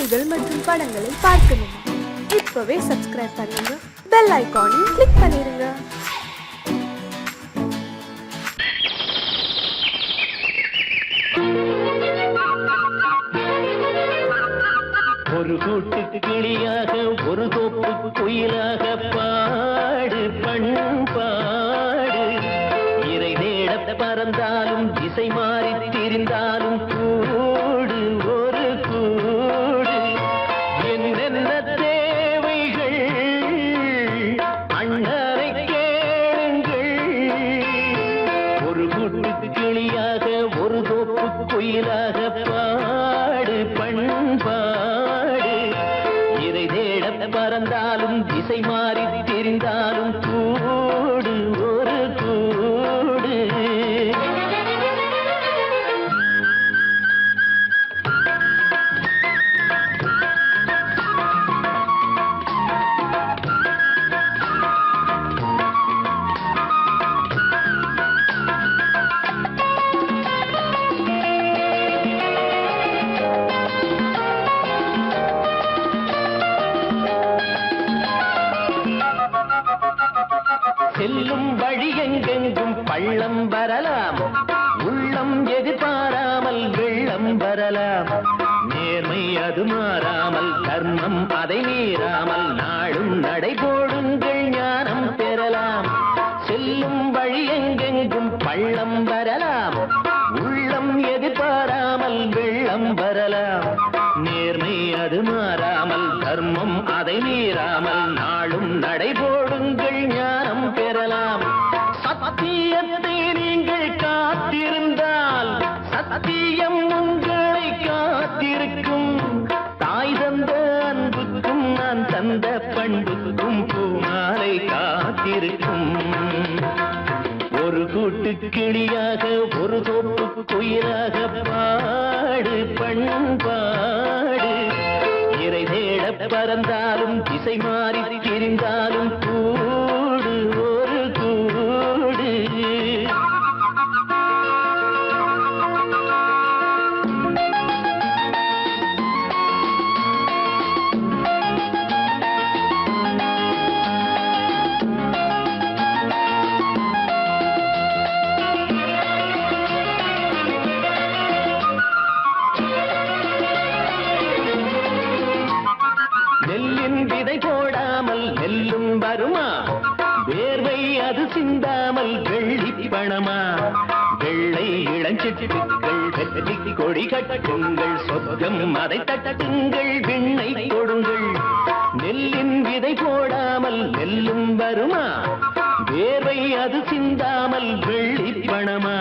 பாடல்கள் மற்றும் படங்களை பார்க்கணுமா? இப்பவே சப்ஸ்கிரைப் பண்ணுங்க, பெல் ஐகானையும் கிளிக் பண்ணிருங்க. ஒரு கூட்டு கிளியாக ஒரு தோப்பு குயிலாக பாடு பண்பாடு. இறை தேட பறந்தாலும் திசை மாறி திரிந்தாலும் கூடு ஒரு கூடு. என்னென்ன தேவைகள் அண்ணனை கேளுங்கள். ஒரு கூட்டு கிளியாக ஒரு தோப்பு குயிலாக பாடு பண்பாடு. இறை தேட பறந்தாலும் திசை மாறி தெரிந்தாலும் கூடு ஒரு கூடு. செல்லும் வழி எங்கெங்கும் பள்ளம் வரலாம், உள்ளம் எதிர்பாராமல் வெள்ளம் வரலாம். நேர்மை அது மாறாமல், தர்மம் அதை மீறாமல், நாளும் நடைபோடுங்கள் ஞானம் பெறலாம். செல்லும் வழி எங்கெங்கும் பள்ளம் வரலாம், உள்ளம் எதிர்பாராமல் வெள்ளம் வரலாம். நேர்மை அது மாறாமல், தர்மம் அதை மீறாமல், நாளும் நடைபோடுங்கள் ஞானம் பெறலாம். சத்தியத்தை நீங்கள் காத்திருந்தால் சத்தியம் உங்களை காத்திருக்கும். தாய் தந்த அன்புக்கும் நான் தந்த பண்புக்கும் பூமாலை காத்திருக்கும். ஒரு கூட்டு கிளியாக ஒரு தோப்பு குயிலாக பாடு பண்பாடு. இறை தேட பறந்தாலும் திசை மாறி திரிந்தாலும் கூடு ஒரு கூடு. நெல்லின் விதை போடாமல் நெல்லும் வருமா? வேர்வை அது சிந்தாமல் வெள்ளி பணமா? வெள்ளை இளஞ்சிட்டுக்கள் வெற்றி கொடி கட்டுங்கள், சொர்க்கம் அதை தட்டுங்கள், விண்ணை கொடுங்கள். நெல்லின் விதை போடாமல் நெல்லும் வருமா? வேர்வை அது சிந்தாமல் வெள்ளி பணமா?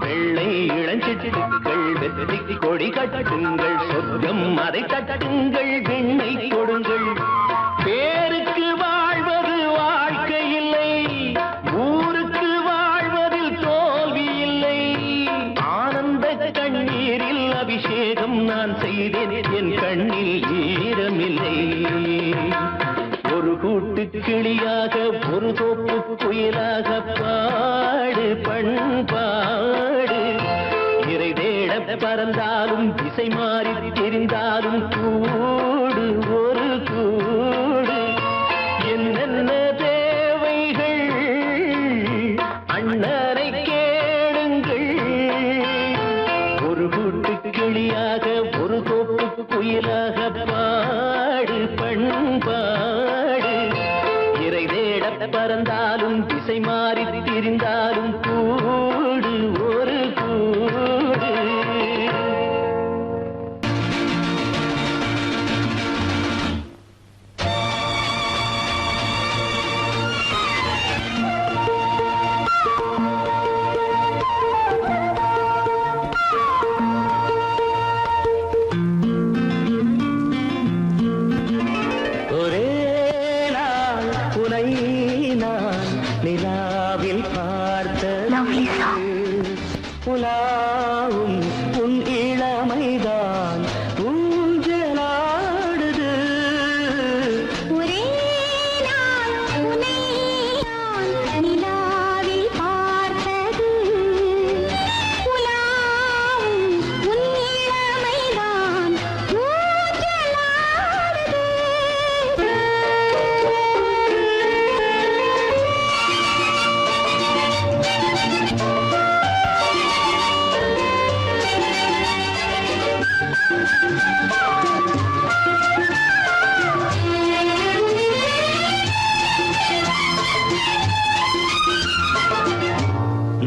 வெள்ளை இளஞ்சிட்டுக்கள் வெற்றி கொடி கட்டுங்கள், சொர்க்கம் அதை தட்டுங்கள், விண்ணை கொடுங்கள். பேருக்கு வாழ்வது வாழ்க்கை இல்லை, ஊருக்கு வாழ்வதில் தோல்வி இல்லை. ஆனந்த கண்ணீரில் அபிஷேகம் நான் செய்தேன், என் கண்ணில் ஈரமில்லை. ஒரு கூட்டு கிளியாக ஒரு தோப்பு குயிலாக பாடு பண்பாடு. இறை தேட பறந்தாலும் திசை மாறி தெரிந்தாலும் கூடு ஒரு கூடு. என்னென்ன தேவைகள் அண்ணனை கேளுங்கள். ஒரு கூட்டு கிளியாக ஒரு தோப்பு குயிலாக பாடு பண்பாடு. இறை தேட பறந்தாலும் திசை மாறி திரிந்தாலும் கூடு ஒரு கூடு.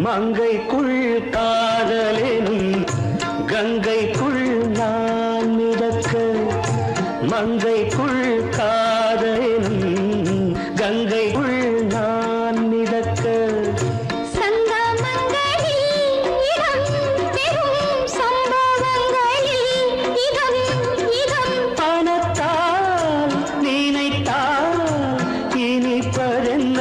மங்கைக்குள் காதலெனும் கங்கைக்குள் நான் மிதக்க மங்கைக்குள் காதலெனும் கங்கைக்குள் நான் மிதக்க பணத்தால் நினைத்தால் இனிப்பதென்ன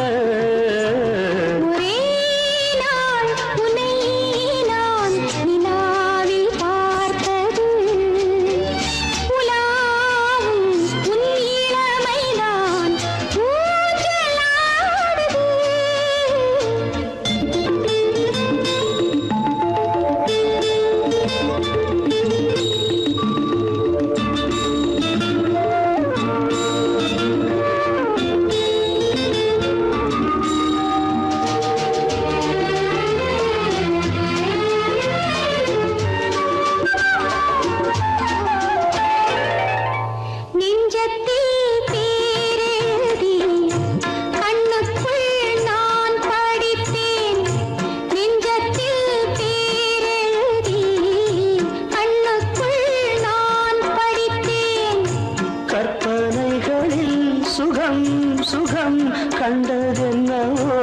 சுகம் சுகம் கண்டதென்னவோ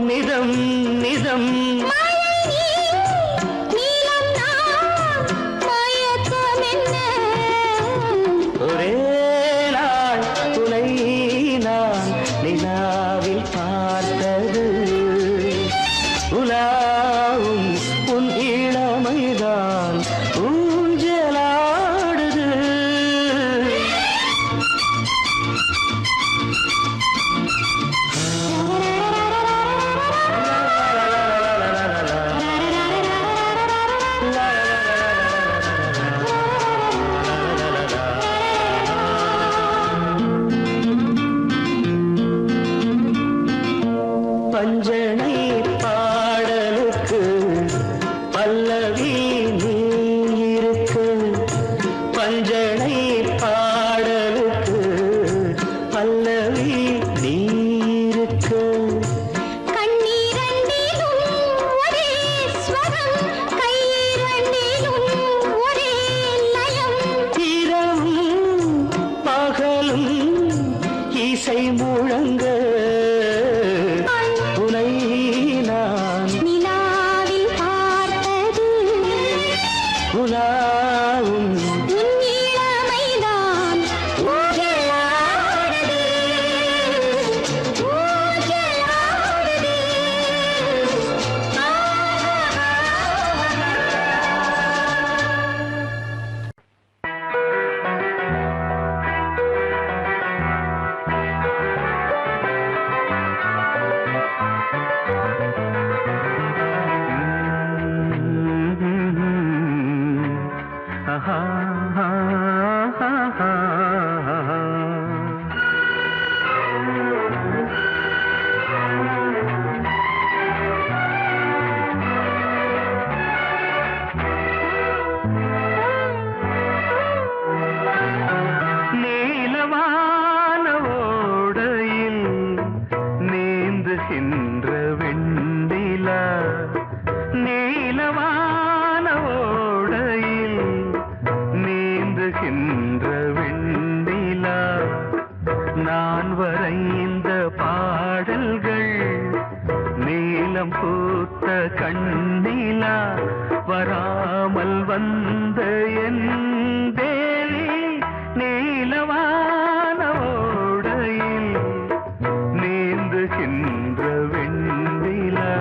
நிதம் நிதம் ஒரே நாள் துணை நான் நிலாவில் பார்த்தது உலாவும் உன் இளமைதான் ஊஞ்சலாடுது பஞ்சனை பாடலுக்கு பல்லவி நீ இருக்கு பஞ்சனை பாடலுக்கு பல்லவி நீ இருக்கு இரவும் பகலும் இசை முழங்க உனை நான் நிலாவில் பார்த்தது உலாவும் உன் இளமைதான் ஊஞ்சலாடுது ஊஞ்சலாடுது நீலவான ஓடையில் நீந்துகின்ற வெண்ணிலா நீலவான ஓடையில் நீந்துகின்ற வெண்ணிலா நான் வரைந்த பாடல்கள் நீலம் பூத்த கண்ணிலா வராமல் வந்த என் தேவி நீலவான ஓடையில் நீந்துகின்ற வெண்ணிலா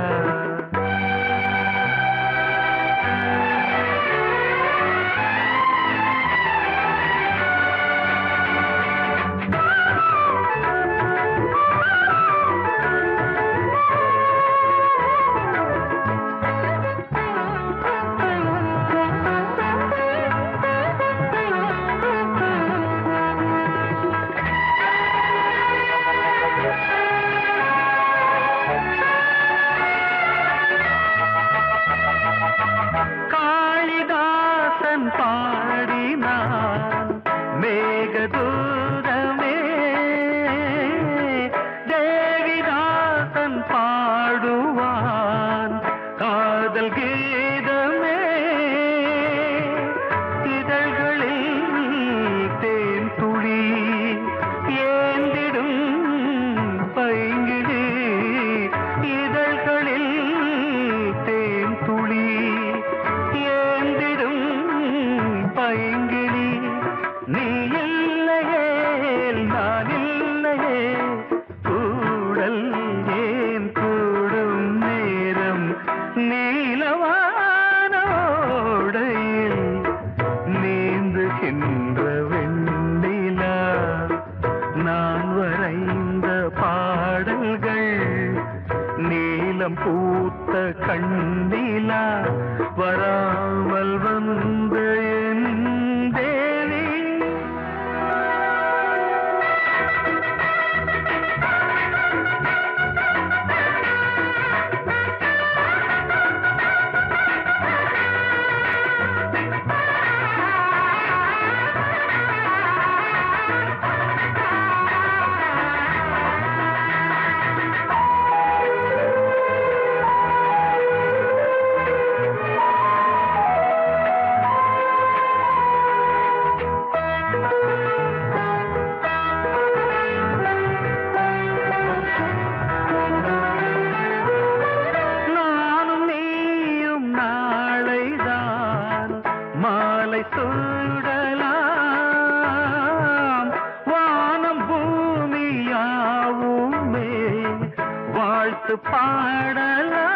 பாடலாம்.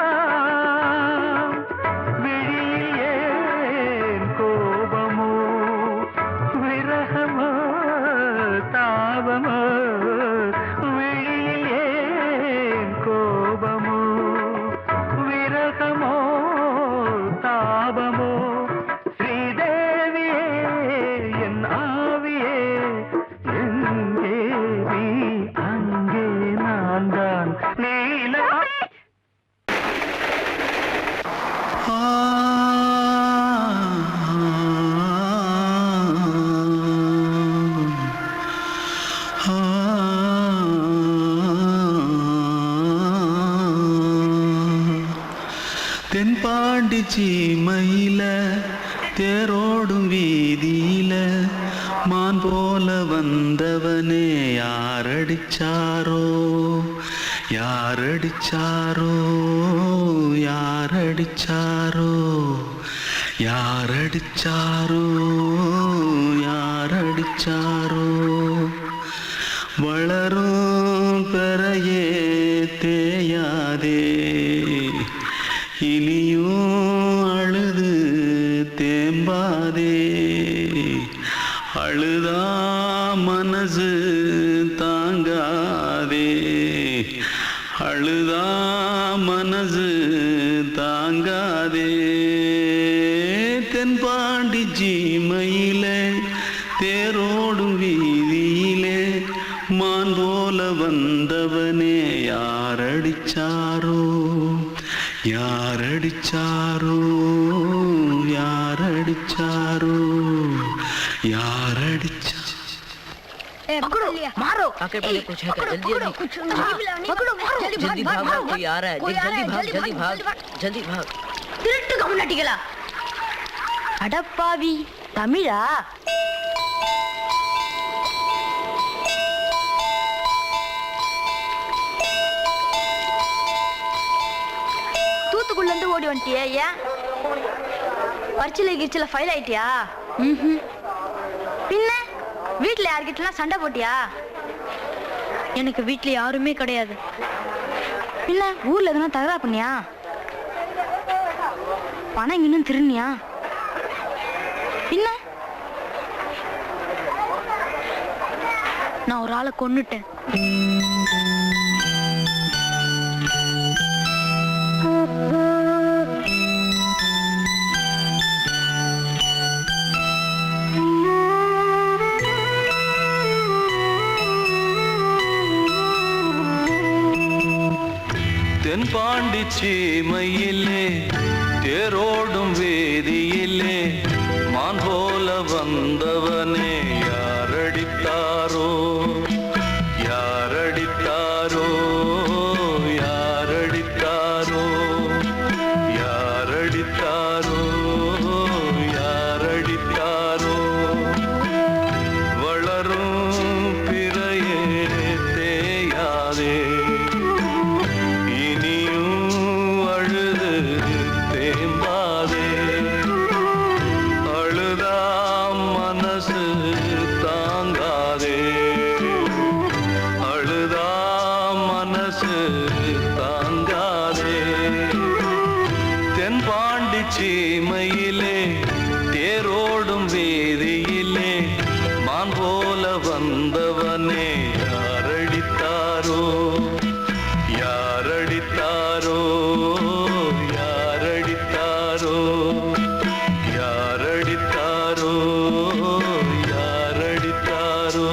விழியில் ஏன் கோபமோ விரகமோ தாபமோ, விழியில் ஏன் கோபமோ விரகமோ தாபமோ, ஸ்ரீதேவியே என் ஆவியே எங்கே நீ அங்கே நான் தான் நீல தென்பாண்டி சீமையில தேரோடும் வீதியில மான் போல வந்தவனே யாரடிச்சாரோ யாரடிச்சாரோ யாரடிச்சாரோ யாரடிச்சாரோ யாரடிச்சாரோ, வளரும் பெறையே தேயாதே இனியும் அழுது தேம்பாதே, அழுதா மனசு தாங்காதே அழுதா மனசு தாங்காதே. தென்பாண்டி சீமையிலே தேரோடும் வீதியிலே மான் போல வந்தவனே யாரடிச்சாரோ யாரடிச்சாரோ யாரடிச்சாரோ யாரடிச்சா. पकड़ो मारो आके पहले कुछ है क्या? जल्दी जल्दी पकड़ो मारो जल्दी भाग भाग, कोई आ रहा है, जल्दी भाग जल्दी भाग. திருட்டு கம்முனாட்டிகளா, அடப்பாவி தமிழா? தூத்துக்குள்ள இருந்து ஓடி வந்துட்டியா? ஏன் பரிச்சில கிரிச்சில ஃபைல் ஆயிட்டியா? பின்ன வீட்டுல யார்கிட்டலாம் சண்டை போட்டியா? எனக்கு வீட்டுல யாருமே கிடையாது. பின்ன ஊர்ல எதுனா தகராறு பண்ணியா? பணம் இன்னும் திருநியா? பின்ன நான் ஒரு ஆளை கொன்னுட்டேன். தென்பாண்டி சீமையிலே தேரோடும் வேதியிலே மான் போல வந்தவனே யாரடித்தாரோ யாரடித்தாரோ யாரடித்தாரோ யாரடித்தாரோ யாரடித்தாரோ, வளரும் பிறையே தேயாதே சீமையிலே தேரோடும் வேதியிலே மான் போல வந்தவனே யாரடித்தாரோ யாரடித்தாரோ யாரடித்தாரோ யாரடித்தாரோ யாரடித்தாரோ.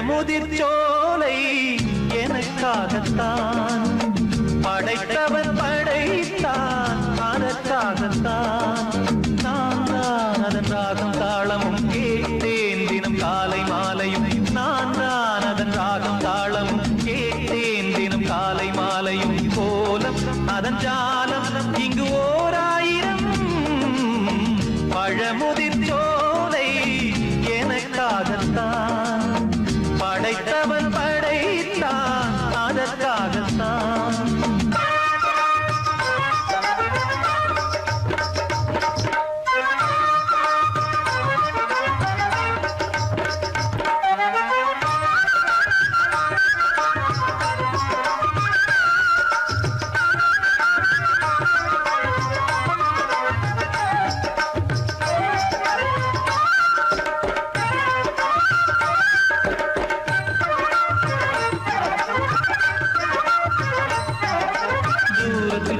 முதிர்ச்சோலை எனக்காகத்தான் படைத்தவன் படைத்தான், அதற்காகத்தான் நான் தான் அதன் ராகம் தாளமும் கேட்டேன் தினம் காலை மாலையும், நான் தான் அதன் ராகம் தாளமும் பழமுதிர் சோலை எனக்காகத்தான் படைத்தவன் படைத்தான் அதற்காகத்தான்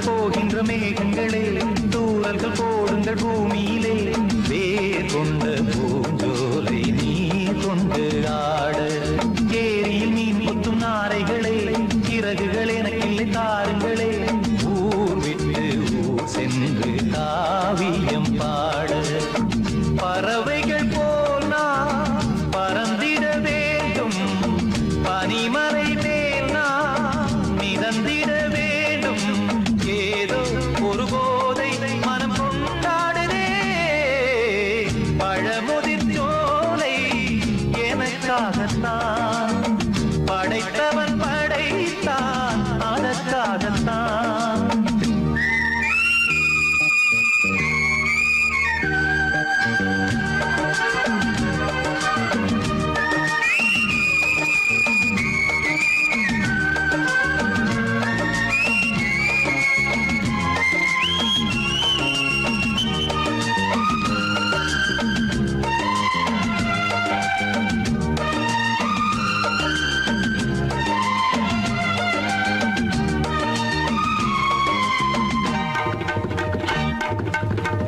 போகின்ற மேகங்களே தூரல்கள் போடுங்கள் பூமியிலே வேர் கொண்ட பூஞ்சோலை நீ கொண்டு ஆட ஏரியில் மீன் கொத்தும் நாரைகளே இறகுகள் எனக்கில்லை தாருங்களே ஊர் விட்டு ஊர் சென்று காவியம் பாட பறவைகள் போல் நான் பறந்திட வேண்டும் பனிமலை மேல் நான் மிதந்திட வேண்டும் ஏதோ ஒரு போதை மனம் கொண்டாடுதே பழமுதிர் சோலை எனக்காகத்தான் படைத்தவன் படைத்தான் அதற்காகத்தான்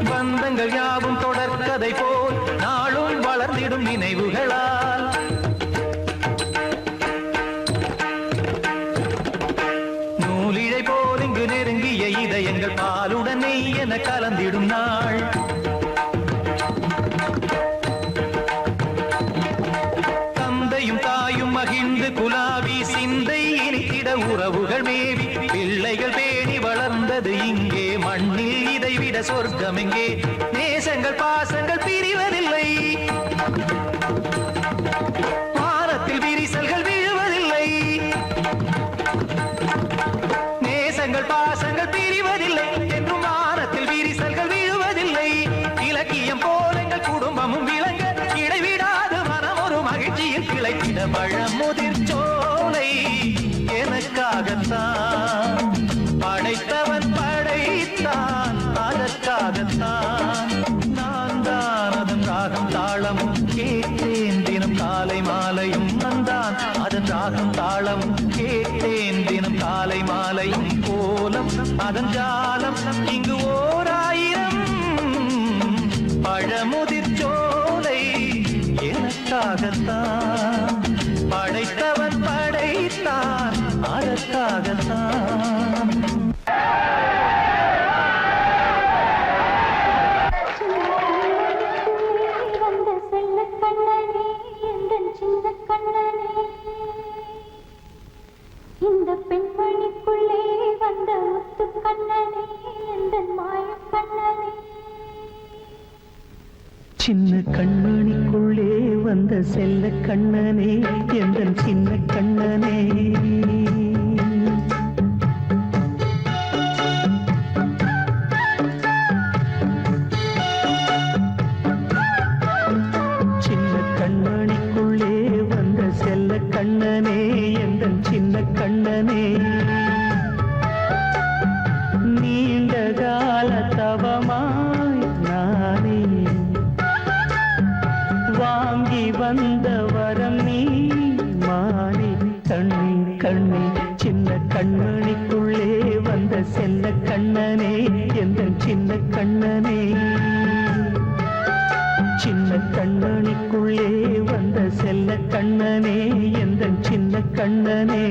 பந்தங்கள் யாவும் தொடர்கதை போல் நாளும் வளர்ந்திடும் நினைவுகளால் நூலிழை போல் இங்கு நெருங்கிய இதயங்கள் பாலுடனே என கலந்திடும் நாள் தந்தையும் தாயும் மகிழ்ந்து குலாவி சிந்தை இனித்திட உறவுகள் மேவி பிள்ளைகள் பேணி வளர்ந்தது இங்கே மண்ணில் இதைவிட சொர்க்கம் எங்கே நேசங்கள் பாசங்கள் பிரிவதில்லை வானத்தில் விரிசல்கள் விழுவதில்லை நேசங்கள் பாசங்கள் பிரிவதில்லை என்றும் வானத்தில் விரிசல்கள் விழுவதில்லை இலக்கியம் போல எங்கள் குடும்பமும் விளங்க இடைவிடாது மனம் ஒரு மகிழ்ச்சியில் கிளைத்திட பழமுதிர் சோலை எனக்காகத்தான் படைத்தவன் படைத்தான் அதற்காகத்தான் நான் தான் அதன் ராகம் தாளமும் கேட்டேன் தினம் காலை மாலையும் வந்தான் அதன் ராகம் தாளமும் கேட்டேன் தினம் காலை மாலையும் கோலம் அதன் ஜாலம் இங்கு ஓர் ஆயிரம் பழமுதிர் சோலை எனக்காகத்தான் படைத்தவன் படைத்தான் அதற்காகத்தான் வந்த செல்ல கண்ணனே எந்தன் சின்ன கண்ணனே இந்த பெண்மணிக்குள்ளே வந்த முத்து கண்ணனே எந்தன் மாய கண்ணனே சின்ன கண்மணிக்குள்ளே வந்த செல்ல கண்ணனே எந்தன் சின்ன கண்ணனே சின்ன கண்மணிக்குள்ளே வந்த செல்ல கண்ணனே எந்தன் சின்ன கண்ணனே நீண்ட கால தவமாய் நானே வாங்கி வந்த வரம் நீ மாறி கண்ணி கண்ணி சின்ன கண்மணிக்குள்ளே வந்த செல்ல கண்ணனே எந்தன் சின்ன கண்ணனே சின்ன கண்ணனுக்குள்ளே வந்த செல்ல கண்ணனே எந்தன் சின்ன கண்ணனே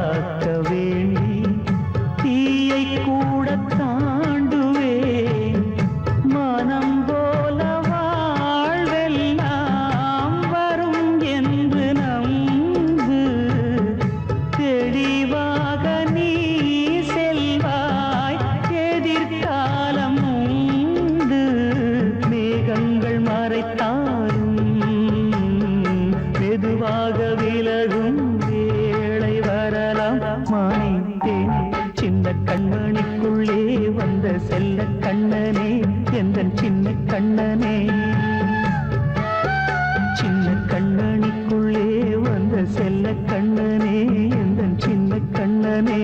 காக்க வேண்டி தீயை கூட தாண்டுவேன் மனம் போல வாழ்வெல்லாம் வரும் என்று நம்பு தெளிவாக நீ செல்வாய் எதிர்காலம் உண்டு மேகங்கள் மறைத்தாலும் மெதுவாக விலகும் வேளை வரலாம் மானித்தேன் சின்ன கண்மணிக்குள்ளே வந்த செல்ல கண்ணனே எந்தன் சின்ன கண்ணனே சின்ன கண்ணனிக்குள்ளே வந்த செல்ல கண்ணனே எந்தன் சின்ன கண்ணனே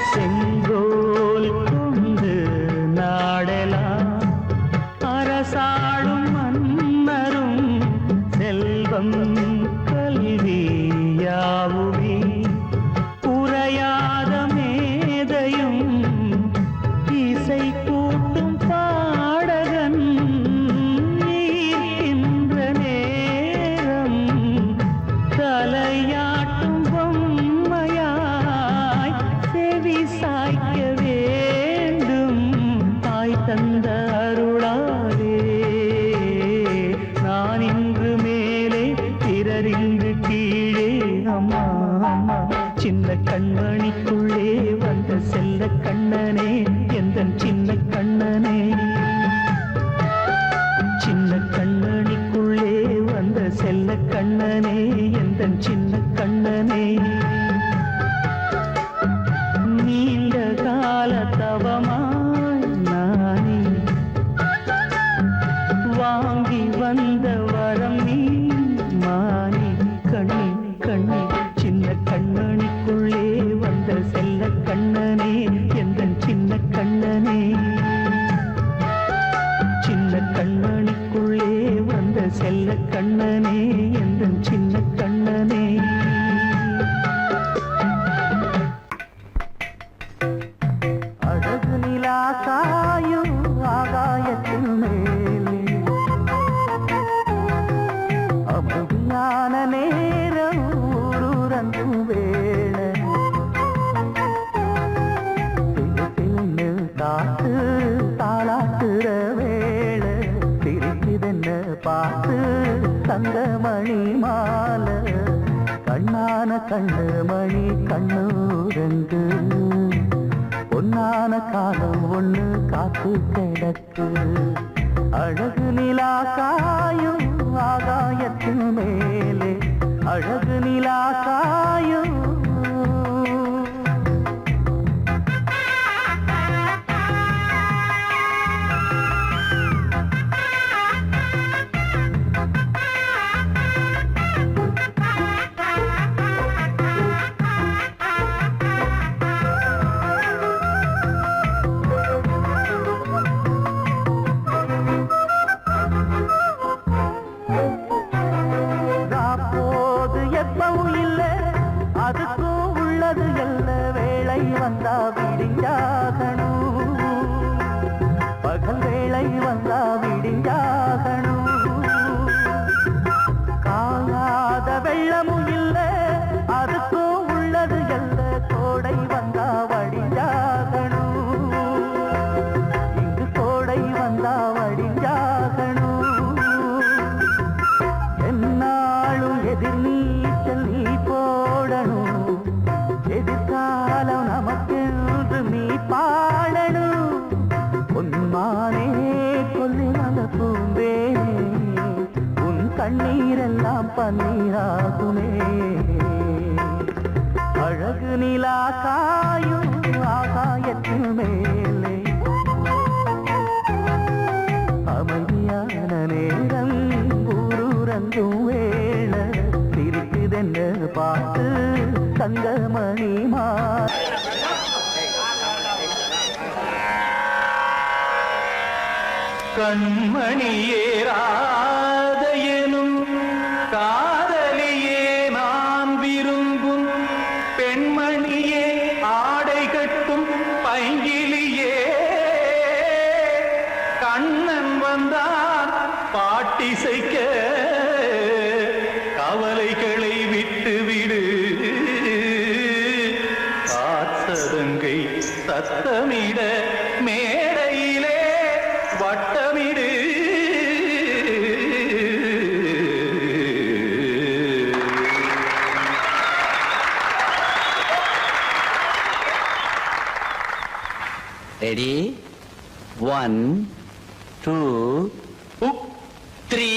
செங்கோல் கொண்டு நாடலாம் அரசாளும் மன்னரும் செல்வம் கல்வி யாவுமே உரையாத மேதையும் இசை கூட்டும் பாடகன் ஈர்க்கின்ற நேரம் தலையாட்டும் பொம்மையாய் செவி சாய்க்க வேண்டும் தாய் தந்த அருளாலே நான் இன்று மேலே பிறரிங்கு கீழே அம்மா அம்மா சின்ன கண்மணிக்குள்ளே வந்த செல்ல கண்ணனே எந்தன் சின்ன கண்ணனே சின்ன கண்ணனிக்குள்ளே வந்த செல்ல கண்ணனே எந்தன் சின்ன கண்ணனே நீண்ட கால தவமாய் நானே வாங்கி வந்த வரம் நீ மானே கண்ணே கண்ணே சின்ன கண்ணனிக்குள்ளே வந்த செல்ல கண்ணனே எந்தன் சின்ன கண்ணனே சின்ன கண்ணனிக்குள்ளே வந்த செல்ல கண்ணனே எந்தன் சின்ன கண்ணனே அழகு நிலா காயும் ஆகாயத்தின் மேலே அமைதியான நேரம் ஊரூரங்கும் வேளை சிலு காத்து தாளாட்டுற வேளை சிரிக்குதென்ன பார்த்து தங்கமணி மாலை கண்ணான கண்ணு மணி கண்ணூரங்கு பொன்னான காலம் ஒண்ணு காத்து கிடக்கு அழகு நிலா காயும் ஆகாயத்தின் மேலே அழகு நிலா காயும் அதுக்கும் உள்ளது எல்ல வேளை வந்தா விடிஞ்சாகணும் பகல் வேளை வந்தா விடிஞ்சாகணும் காயாத வெள்ளமும் இல்ல அதுக்கும் உள்ளது எல்ல கோடை வந்தா வடிஞ்சாகணும் இங்கு கோடை வந்தா வடிஞ்சாகணும் என்னாலும் எதிர் நீச்சல் நீ போடணும் எதிர்காலம் நமக்கென்று நீ பாடணும் பொன்மானே கொல்லிமல பூந்தேனே உன் கண்ணீரெல்லாம் பன்னீராகுமே அழகு நிலா காயும் ஆகாயத்தின் மேலே அமைதியான நேரம் ஊரூரங்கும் வேளை சிரிக்குதென்று பார்த்து தங்கமணி கண்மணியேராத எனும் காதலியே நான் விரும்பும் பெண்மணியே ஆடை கட்டும் பைங்கிலியே கண்ணன் வந்தான் பாட்டிசைக்க கவலைகளை விட்டு விடு காத்ததங்கை சத்தமிட மேடையிலே வட்டமிடு ரெடி 1 2 3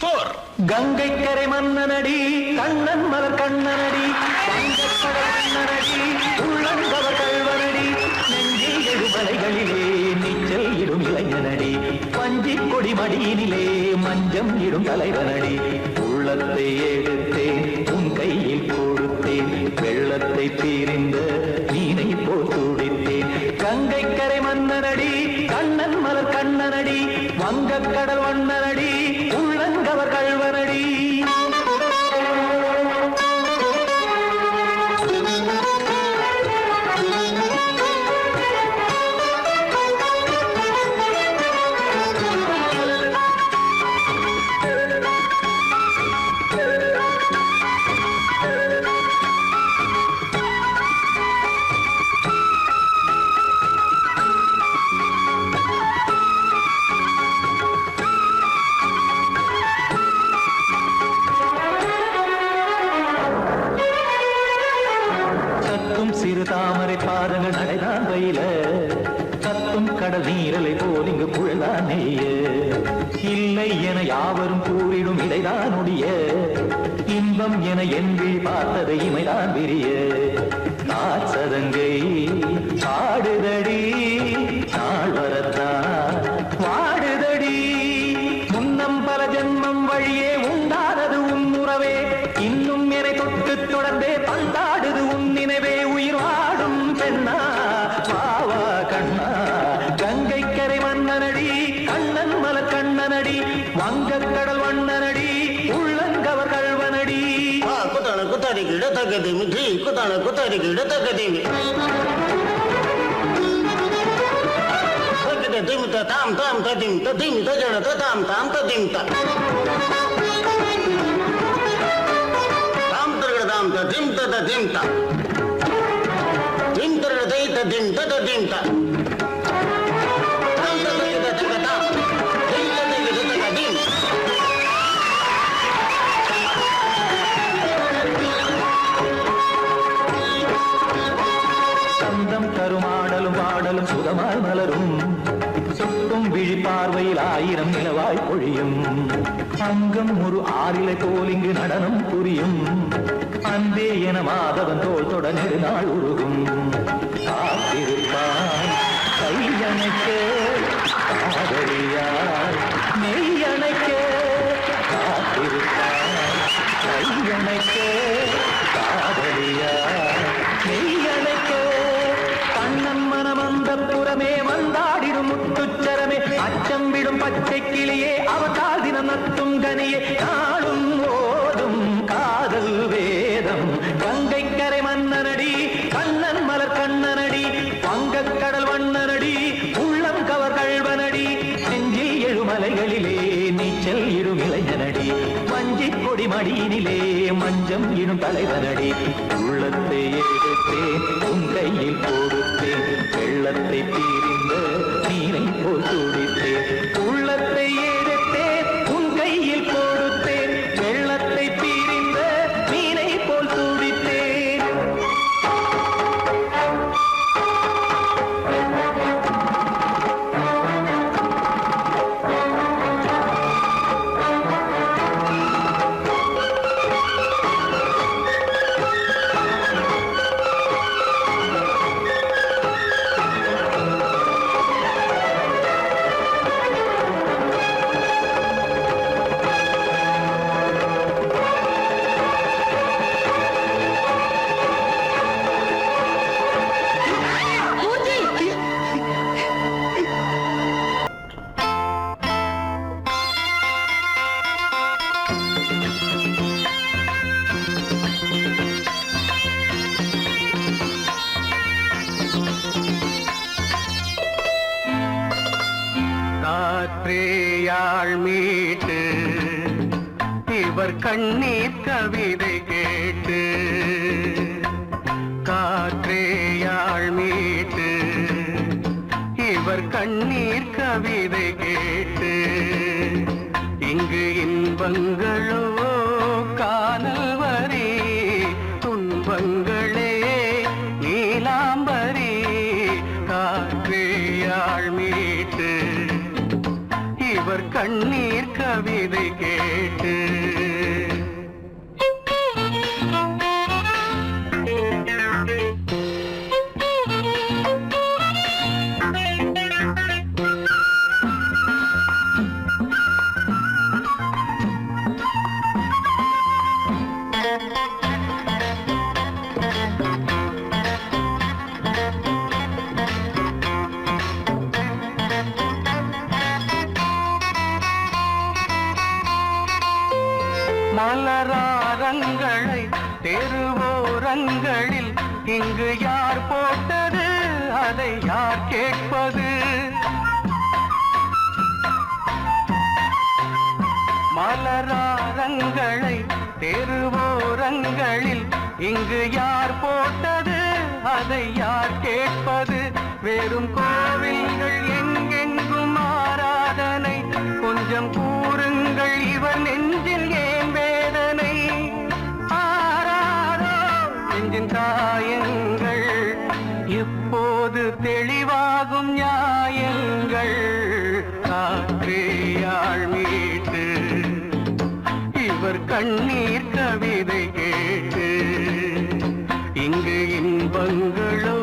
4 கங்கை கரை மன்னனடி கண்ணன் மலர் கண்ணனடி வங்கக்கடல் கண்ணனடி உள்ளங்கவர் கல்வனடி நெஞ்சில் எழுமலைகளிலே நீச்சல் இடும் இளைஞனடி பஞ்சிக் கொடி மடியினிலே மஞ்சம் இடும் தலைவனடி உள்ளத்தை எடுத்தேன் உன் கையில் கொடுத்தேன் வெள்ளத்தை தீரிந்த மீனை போல் துடித்தேன் கங்கை கரை மன்னனடி கண்ணன் மலர் கண்ணனடி வங்கக்கடல் வண்ணனடி உள்ளங்கவர் கல்வனடி சிறு தாமரை பாதங்கள் நடைதான் வயில கத்தும் கடல் நீரலை போல் இங்கு புழதான் நெய்ய இல்லை என யாவரும் கூறிடும் இடைதான் உடைய இன்பம் என என்பி பார்த்ததை இமைதான் விரிய காசதங்கை பாடுதடி நாள் வரத்தான் வாடுதடி முன்னம் பல ஜென்மம் வழியே உண்டானது உன் உறவே இன்னும் என்னை தொட்டு தொடர்ந்தே பந்தாடுது உன் நினைவே உயிர் வாடும் பெண்ணா பாவா கண்ணா கங்கை கரை மன்னனடி கண்ணன் மலர் கண்ணனடி வங்கக்கடல் வண்ணனடி உள்ளங்கவர் கல்வனடி குத்தான குத்தாரிக்கு இடத்தக்கதேமி ஜி குத்தான குத்தாரிக்கு இடத்தக்கதேமி திமித்த தாம் தாம் ததிம் ததிம் தஜட தாம் தாம் ததிம் தாம் தாம் ததிம் ததிம் தாம் திம் தரட தை ததிம் ததிம் தாம் தாம் ததிம் ததிம் தாம் திம் ததிம் ததிம் சந்தம் கருமாடலும் பாடலும் சுகமாய் மலரும் சுட்டும் விழி பார்வையில் ஆயிரம் நிலவாய் பொழியும் அங்கம் ஒரு ஆறிலை போல் இங்கு நடனம் புரியும் அன்பே என மாதவன் தோல் தொட நெடுநாள் உருகும் காத்திருப்பான் கையணைக்க காதலியார் மெய்யணைக்க காத்திருப்பான் கையணைக்க காதலியார் மெய்யணைக்க கண்ணன் மனமந்த புறமே வந்தாடிடும் முத்துச்சரமே அச்சம் விடும் பச்சை கிளியே அவதால் தினம் நத்தும் கனியே நாளும் ஓதும் காதல் வேதம் கங்கை கரை மன்னனடி கண்ணன் மலர் கண்ணனடி வங்கக்கடல் வண்ணனடி உள்ளம் கவர் கல்வனடி நெஞ்சில் எழுமலைகளிலே நீச்சல் இடும் இளைஞனடி வஞ்சிக் கொடி மடியினிலே மஞ்சம் இடும் தலைவனடி உள்ளத்தை எடுத்தேன் உன் கையில் கொடுத்தேன் வெள்ளத்தை தீரிந்த நீரை போல் துடித்தேன் உள்ளத்தை எடுத்தேன் உன் கையில் கொடுத்தேன் வெள்ளத்தை தீரிந்த நீரை போல் துடித்தேன் காற்றேயாள் மீட்டு இவர் கண்ணீர் கவிதை கேட்டு காற்றேயாள் மீட்டு இவர் கண்ணீர் கவிதை கேட்டு இங்கு இன்பங்களோ காணல் வரி துன்பங்களே நீலாம்பரி காற்றேயாள் மீட்டு இவர் கண்ணீர் கவிதை கேட்டு மலராரங்களை தெருவோரங்களில் இங்கு யார் போட்டது அதை யார் கேட்பது மலராரங்களை தெருவோரங்களில் இங்கு யார் போட்டது அதை யார் கேட்பது வெறும் கோவில்கள் எங்கெங்கும் ஆராதனை கொஞ்சம் கூறுங்கள் இவர் நெஞ்சில் ஏன் வேதனை ஆராரோ நெஞ்சின் காயங்கள் எப்போது தெளிவாகும் நியாயங்கள் காற்றேயாள் மீட்டு இவர் கண்ணீர் கவிதை கேட்டு இங்கு இன்பங்களோ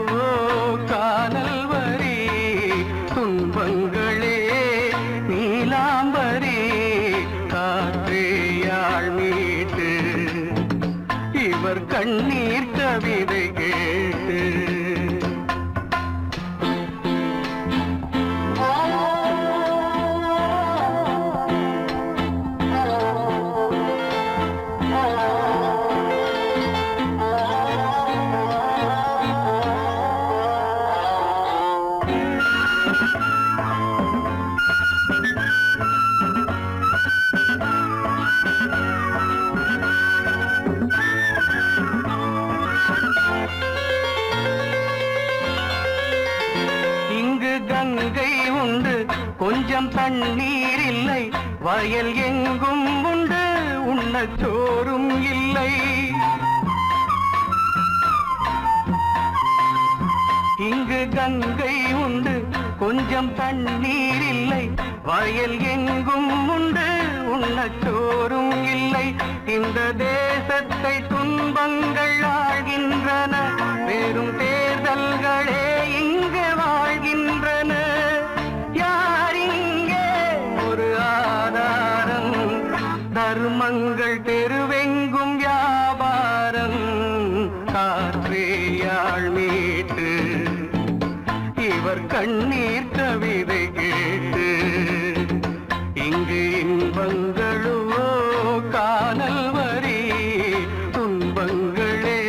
காணல் வரி துன்பங்களே நீலாம்பரி காற்றேயாள் மீட்டு இவர் கண்ணீர் கவிதை கேட்டு கங்கை உண்டு கொஞ்சம் தண்ணீர் இல்லை வயல் எங்கும் உண்டு உண்ணச் சோறும் இல்லை இங்கு கங்கை உண்டு கொஞ்சம் தண்ணீர் இல்லை வயல் எங்கும் உண்டு உண்ணச் சோறும் இல்லை இந்த தேசத்தை துன்பங்கள் ஆழ்கின்றன வெறும் தேர்தல்களே இங்கு வாழ்கின்றன யார் இங்கே ஒரு ஆதாரம் தர்மங்கள் தெருவெங்கும் வியாபாரம் காற்றேயாள் மீட்டு இவர் கண்ணீர் கவிதை கேட்டு இங்கு இன்பங்களோ காணல் வரி துன்பங்களே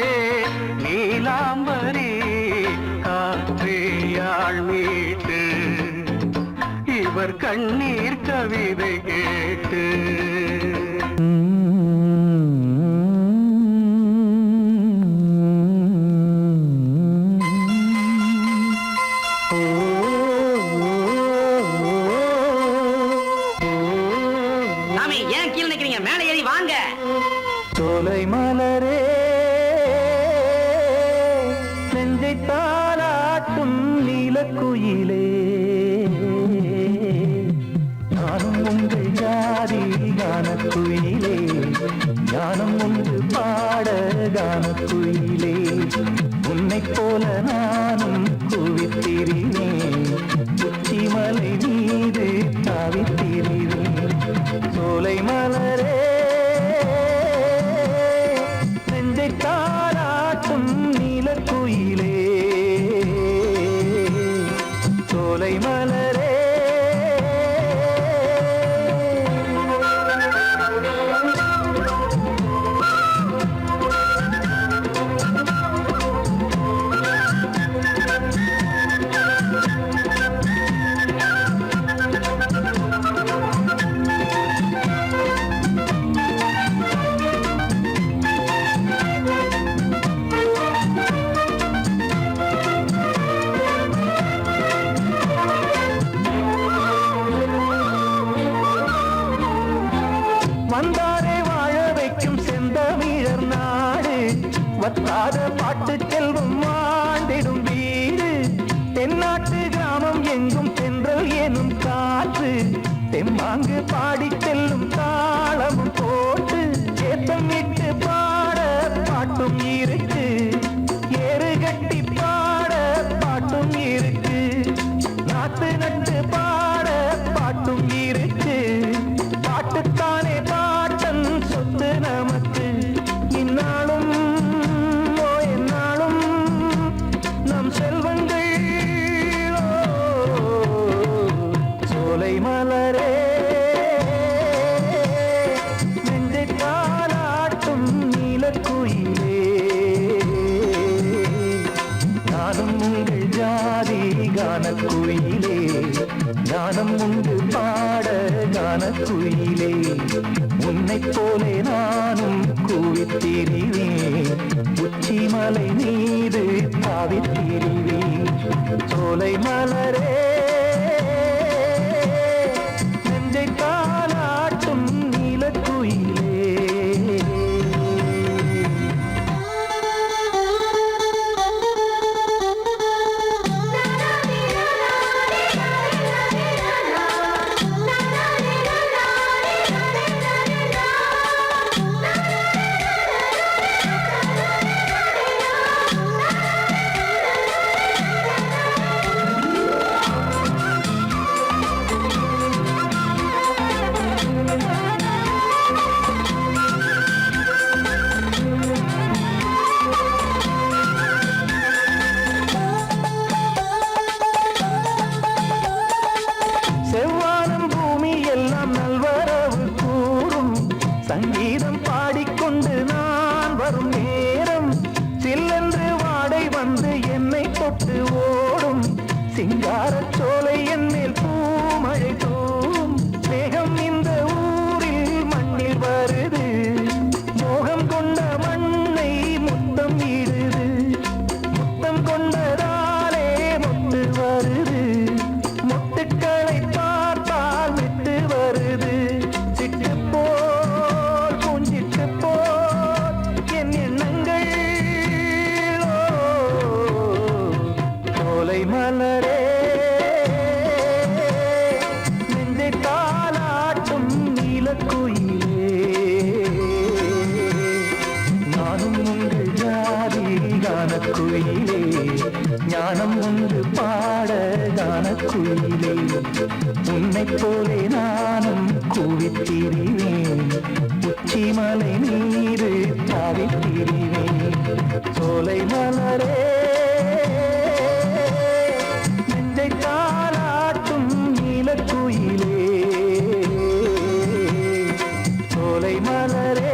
நீலாம்பரி காற்றேயாள் மீட்டு இவர் கண்ணீர் கவிதை கேட்டு சோலை மலரே நெஞ்சை தாலாட்டும் நீலக்குயிலே நானும் உங்கள் ஜாதி கானக்குயிலே ஞானம் ஒன்று பாட கானக்குயிலே உன்னைப் போல நானும் குவித்திரினேன் உச்சிமலை மீது தாவித்திரினேன் சோலை மலரே தாலாட்டும் நீலக்குயிலே சோலை மலரே வத்தாத பாட்டு செல்வம் வாழ்ந்திடும் வீடு தென்னாட்டு கிராமம் எங்கும் தென்றல் எனும் காற்று தெம்மாங்கு பாடி செல்லும் தாளமும் போட்டு ஏத்தம் இட்டு பாட பாட்டும் இருக்கு ஏறு கட்டி பாட பாட்டும் இருக்கு நாத்து நட்டு பாட பாட்டும் இருக்கு பாட்டுத்தானே பாட்டன் சொத்து நமக்கு இந்நாளும் ஓ எந்நாளும் நம் செல்வங்கள் சோலை மலரே நெஞ்சை தாலாட்டும் நீலக்குயிலே நானும் உங்கள் ஜாதி கானக்குயிலே கானம் உண்டு பாட கானக்குயிலே உன்னைப் போலே நானும் கூவித்திரிவேன் உச்சி மலை மீது தாவித்திரிவேன் சோலை மலரே நெஞ்சை தாலாட்டும் நீலக்குயிலே செவ்வானம் பூமி எல்லாம் நல்வரவு கூறும் சங்கீதம் பாடிக்கொண்டு நான் வரும் நேரம் சில்லென்று வாடை வந்து என்னை தொட்டு ஓடும் சிங்காரச் சோலை என் மேல் பூமழை தூவும் மேகம் இந்த ஊரில் மண்ணில் வருது மோகம் கொண்ட மண்ணை முத்தம் இடுது முத்தம் கொண்டதாலே முத்து வருது முத்துக்களை பார்த்தால் விட்டு வருது சிட்டு போல் பூஞ்சிட்டு போல் என் எண்ணங்கள் சோலை மலரே நெஞ்சை தாலாட்டும் நீலக்குயிலே நானும் உங்கள் ஜாதி கானக்குயிலே ஞானம் ஒன்று பாட கானக்குயிலே உன்னைப் போலே நானும் கூவித்திரிவேன் உச்சி மலை நீரு தாவித்திரிவேன் சோலை மலரே நெஞ்சை தாலாட்டும் நீலக்குயிலே சோலை மலரே